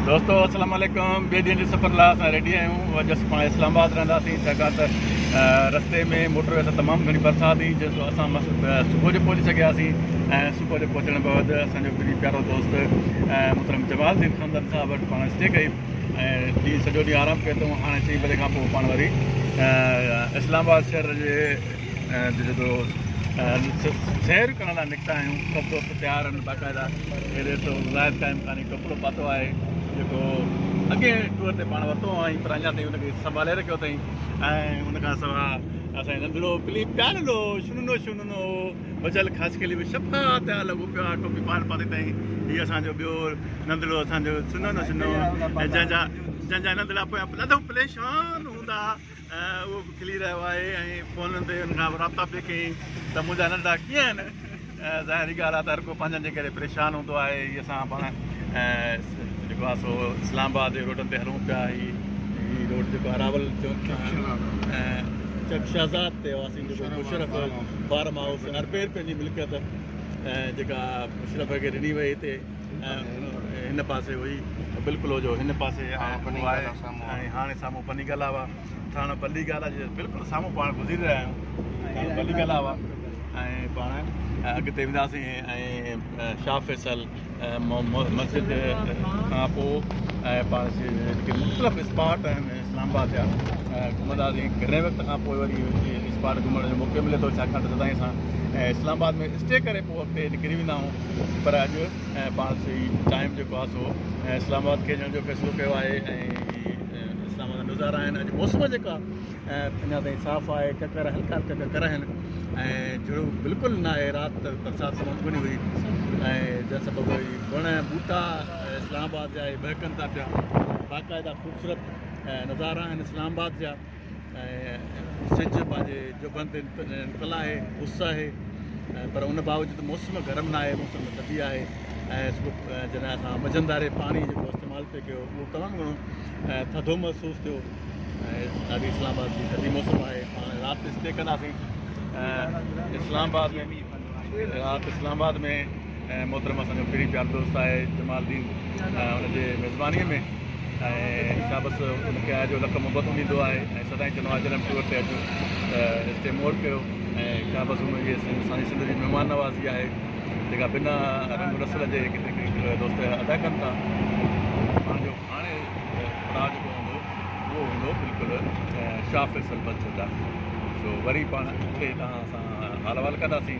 दोस्तों अस्सलाम वालेकुम। ॿिए ॾींहं जे सफ़र लाइ असां रेडी आहियूं। अॼु असां पाण इस्लामाबाद रहंदासीं, छाकाणि त रस्ते में मोटरवे ते तमामु घणी बरसाति हुई, जो असां सुबुह जो पहुची सघियासीं। ऐं सुबुह जो पहुचण बैदि असांजो प्रिय प्यारो दोस्त मुहतरम जमाल खानदान साहब वटि पाण स्टे कई ऐं ॾींहुं सॼो ॾींहुं आरामु कयो अथऊं। हाणे 6 बजे खां पोइ पाण वरी इस्लामाबाद शहर जे जेको सैर करण लाइ निकिता आहियूं। सभु दोस्त तयारु आहिनि बाक़ाइदा। हेॾे त ज़ाहिर काइमु कान्हे, कपिड़ो पातो आहे जेको अॻे टूर ते पाण वरितो आई, पर अञा ताईं हुनखे संभाले रखियो अथई। ऐं हुनखां सवाइ असांजो नंढड़ो पिली प्यारो शुनो बचल ख़ासि खेली बि शफ़ा तया लॻो पियो आहे। टोपी पाण पाती अथई। हीअ असांजो ॿियो नंढड़ो असांजो सुनो ऐं जंहिंजा नंढड़ा पोयां ॾाढो परेशान हूंदा उहो बि खिली रहियो आहे। ऐं फ़ोन ते हुनखां राब्ता पिए कयईं त मुंहिंजा नंढड़ा कीअं आहिनि। ज़ाहिरी ॻाल्हि आहे त हर को पंहिंजनि जे करे परेशान हूंदो आहे। हीअ असां पाण जेको आहे सो इस्लामाबाद जे रोडनि ते हलूं पिया। हीअ रोड जेको अरावल शहज़ाद ते हुआसीं, जेको मुशरफ फार्म हाउस अरबेर पंहिंजी मिल्कियत जेका मुशरफ खे ॾिनी वई हिते हिन पासे हुई, बिल्कुलु हो जो हिन पासे आहे। ऐं हाणे साम्हूं पनी गला हुआ, थाणा पल्ली गाला जे बिल्कुलु साम्हूं पाण गुज़री रहिया आहियूं। पल्ली गला हुआ ऐं पाण अॻिते वेंदासीं। ऐं शाह फैसल مسجد खां पोइ ऐं पाण जेके मुख़्तलिफ़ स्पॉट आहिनि इस्लामाबाद जा घुमंदासीं। घणे वक़्त खां पोइ वरी स्पॉट घुमण जो मौक़ो मिले थो, छाकाणि त सदाईं असां इस्लामाबाद में स्टे करे पोइ अॻिते निकिरी वेंदा आहियूं। पर अॼु पाण टाइम जेको आहे सो इस्लामाबाद खे ॾियण जो फ़ैसिलो कयो आहे। ऐं इस्लामाबाद जा नज़ारा आहिनि। अॼु मौसम जेका अञा ताईं साफ़ु आहे, ककर हल्का हल्का ककर आहिनि ऐं जहिड़ो बिल्कुलु न आहे। राति त बरसाति तमामु घणी हुई ऐं जंहिं सबबु वण ॿूटा इस्लामाबाद जा बहकनि था पिया। बाक़ाइदा ख़ूबसूरत नज़ारा आहिनि इस्लामाबाद जा। ऐं सिज पंहिंजे जुबनि ते निकिल आहे, उस आहे, पर उन बावजूदि मौसम गरम न आहे, मौसम थधी आहे। ऐं जॾहिं असां मझंदारे पाणी जेको इस्तेमालु पिए कयो उहो तमामु घणो थधो महसूसु थियो। ऐं ॾाढी इस्लामाबाद जी थधी मौसम आहे। हाणे राति स्टे कंदासीं इस्लामाबाद में। राति इस्लामाबाद में मोहतरम असांजो प्रिय प्यारो दोस्त आहे जमालदीन, हुनजे मेज़बानीअ में। ऐं शाबस उनखे अॼु लख मुहबत ॾींदो आहे ऐं सदाईं चवंदो आहे जनम टूर ते अचो स्टे मोर कयो। ऐं शाबस उनजी असांजी सिंध जी महिमान नवाज़ी आहे जेका बिना रंग रसल जे किथे दोस्त अदा कनि था। पंहिंजो हाणे पड़ाव जेको हूंदो उहो हूंदो बिल्कुलु शाह फैसल मस्जिद आहे। सो वरी पाण हिते तव्हां सां हाल अहिवाल कंदासीं।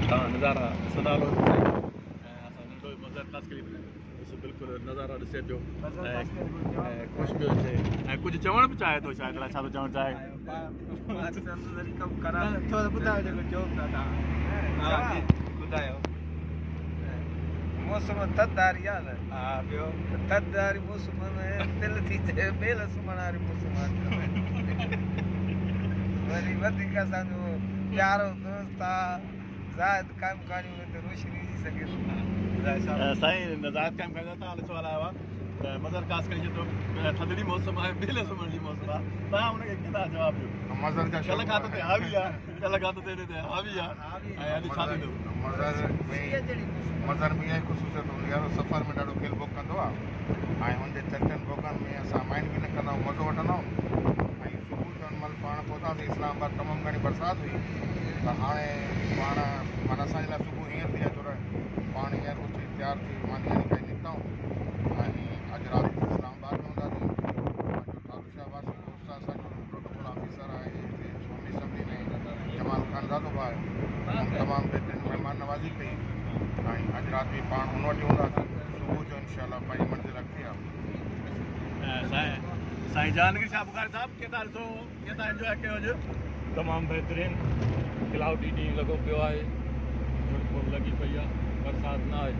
तव्हां नज़ारा ॾिसंदा हलो ऐं असां नंढो मज़र ख़ासि करे बिल्कुलु नज़ारा ॾिसे पियो ऐं ख़ुशि पियो थिए ऐं कुझु चवण बि चाहे थो। शायदि छा थो चवणु चाहे? मौसम थधारी आहे न, हा ॿियो थधारी मौसम में दिलि थी चए ॿेल सुम्हण वारी मौसम आहे। वरी वधीक असांजो प्यारो दोस्त आहे ज़ाहिद काइमु कारियूं हिते रोशनी थी सघे थी। साईं ज़ाहिद काइमु कारियूं तव्हां ॾिसो आया हुआ त मज़र ख़ासि करे जेको थधिड़ी मौसम आहे, ॿेल सुम्हण जी मौसम आहे, तव्हां हुनखे कीअं जवाबु ॾियो? मज़र जा कल्ह खां ते हावी आहे, कल्ह खां ते हावी आहे ऐं अॼु छा थींदो? मज़र में इहा ख़ुशूसियत हूंदी आहे सफ़र में ॾाढो खेल बोक कंदो आहे। ऐं हुनजे चटनि बोकनि में असां माइंड बि न कंदा आहियूं, मज़ो वठंदा आहियूं। ऐं सुबुह जो महिल पाण पहुतासीं इस्लामाबाद, तमामु घणी बरसाति हुई त हाणे पाण माना असांजे लाइ सुबुह हीअं थी आहे छो पाण हींअर उथी तयारु थी मानी करे निकिता आहियूं। ऐं अॼु राति इस्लामाबाद में हूंदासीं। तारुशाबाद दोस्त असांजो प्रोटोकॉल ऑफिसर आहे हिते सोनी असम्बली में जमाल खानज़ादो भाउ तमामु बहितरीनु महिमान नवाज़ी कई। ऐं अॼु राति बि पाण हुन वटि हूंदासीं। सुबुह जो इनशाला पंहिंजी मंज़िल अॻिते आहे। साईं जहांगीर शाह बुखारी साहिबु कीअं था ॾिसो, कीअं था इंजॉय कयो अॼु? तमामु बहितरीनु क्लाउडी ॾींहुं लॻो पियो आहे, झुड़िपोड़ लॻी पई आहे, बरसाति न आहे।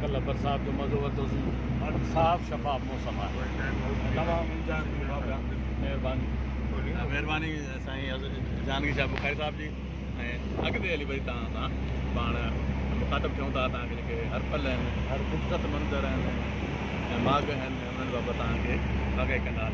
कल्ह बरसाति जो मज़ो वरितोसीं। अॼु साफ़ु शफ़ाफ़ मौसम आहे, तमामु इंजॉय पिया। महिरबानी साईं जहांगीर शाह बुखारी साहिब जी। ऐं अॻिते हली वरी तव्हां सां पाण मुखातिबु थियूं था। तव्हांखे जेके हर पल आहिनि, हर ख़ूबसूरत मंज़र आहिनि ऐं माग आहिनि, उन्हनि बाबति तव्हांखे आगाही कंदा।